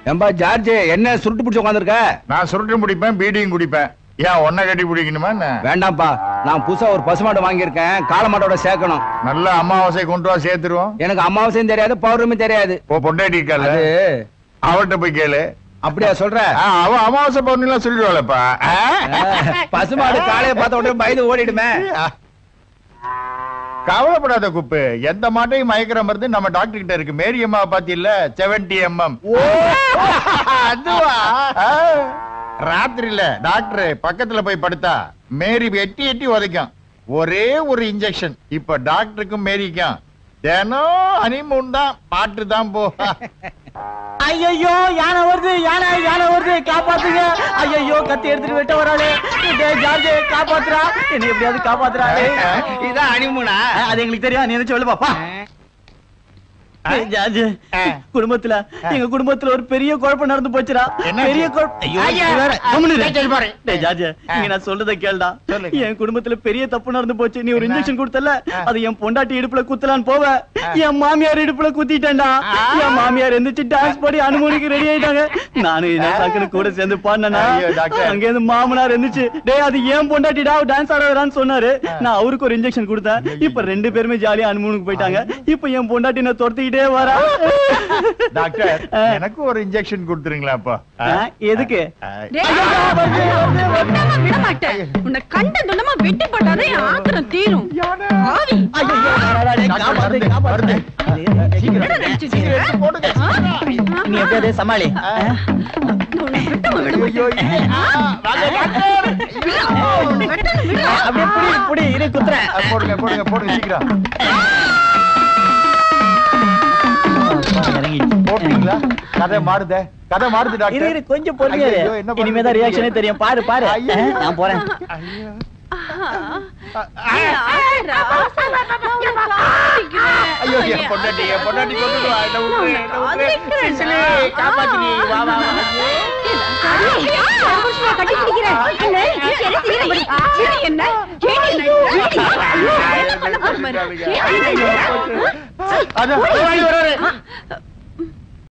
ஏம்பா ஜார்ஜ், என்ன சுருட்டு பிடிச்சு உட்காந்துருக்க? நான் சுருட்டு முடிப்பேன், பீடியும் குடிப்பேன். ஏன் ஒன்ன கட்டி பிடிக்கணுமா? வேண்டாம்ப்பா, நான் புதுசா ஒரு பசுமாடு வாங்கியிருக்கேன், காளமாட்டோட சேர்க்கணும். நல்ல அமாவாசை கொண்டு வா, சேர்த்துருவோம். எனக்கு அமாவாசையும் தெரியாது, பௌர்ணமியும் தெரியாது. பொண்டாட்டி இருக்கால, அவள்கிட்ட போய் கேளு. அப்படியா சொல்ற? அவ அமாவாசை பௌர்ணமிலாம் சொல்லிடுவாளப்பா. பசுமாடு காலையை பார்த்த உடனே பயந்து ஓடிடுமே. கவலைப்படாத குப்பு, எந்த மாட்டையும் மயக்கிற மருந்து நம்ம டாக்டர் கிட்ட இருக்கு. மேரி அம்மா பாத்தியில்ல, 70 mm. அதுவா? ராத்திரில டாக்டர் பக்கத்துல போய் படுத்தா மேரி எட்டி எட்டி உதைக்கும். ஒரே ஒரு இன்ஜெக்ஷன். இப்ப டாக்டருக்கும் மேரிக்கும் தினம் ஹனிமூன் தான், பாட்டு தான் போ. ஐயோ, யானை வருது, யானை வருது, காப்பாத்துங்க. ஐயோ, கத்தி எடுத்துட்டு வெட்ட வராளே. ஜார்ஜ் காப்பாத்துறா, என்ன எப்படியாவது காப்பாத்துறா. இதான் ஹனிமூனா? அது எங்களுக்கு தெரியும், நீ என்ன சொல்லு பாப்பா. ஜார்ஜ், குடும்பத்துல எங்க குடும்பத்துல ஒரு பெரிய குழப்பம் நடந்து போச்சுடா. பெரிய நான் சொல்றத கேளுடா. என் குடும்பத்துல பெரிய தப்பு நடந்து போச்சு. நீ ஒரு இன்ஜெக்ஷன் கொடுத்தல, அது என் பொண்டாட்டி இடுப்புல குத்தலான்னு போவ, என் மாமியார் இடுப்புல குத்திட்டேன்டா. என் மாமியார் எந்திரிச்சு டான்ஸ் பாடி அனுமதிக்கு ரெடி ஆயிட்டாங்க. நானு கூட சேர்ந்து பாடினா, அங்க இருந்து மாமனார் எந்திரிச்சு, டேய் அது ஏன் பொண்டாட்டிடா, டான்ஸ் ஆடுறான்னு சொன்னாரு. நான் அவருக்கு ஒரு இன்ஜெக்ஷன் கொடுத்தேன். இப்ப 2 பேருமே ஜாலியா அனுமதிக்கு போயிட்டாங்க. இப்ப என் பொண்டாட்டி நான் துரத்தி வரா. டாக்டர், எனக்கு ஒரு இன்ஜெக்ஷன் கொடுத்துருங்களா? அப்பா எதுக்கு? விட மாட்டேன். உன்னை கண்ட துண்டமா வெட்டி போட்டாதே ஆத்திரம் தீரும். நீ எப்படியாவது சமாளி. அப்படியே இரு குத்துறேன். போடுங்க சீக்கிரம். போட்டீங்களா? கதை மாறுது டாக்டர். கொஞ்சம் பொறுமையா, இனிமேதான் ரியாக்ஷனே தெரியும். பாரு நான் போறேன். பொண்டாட்டி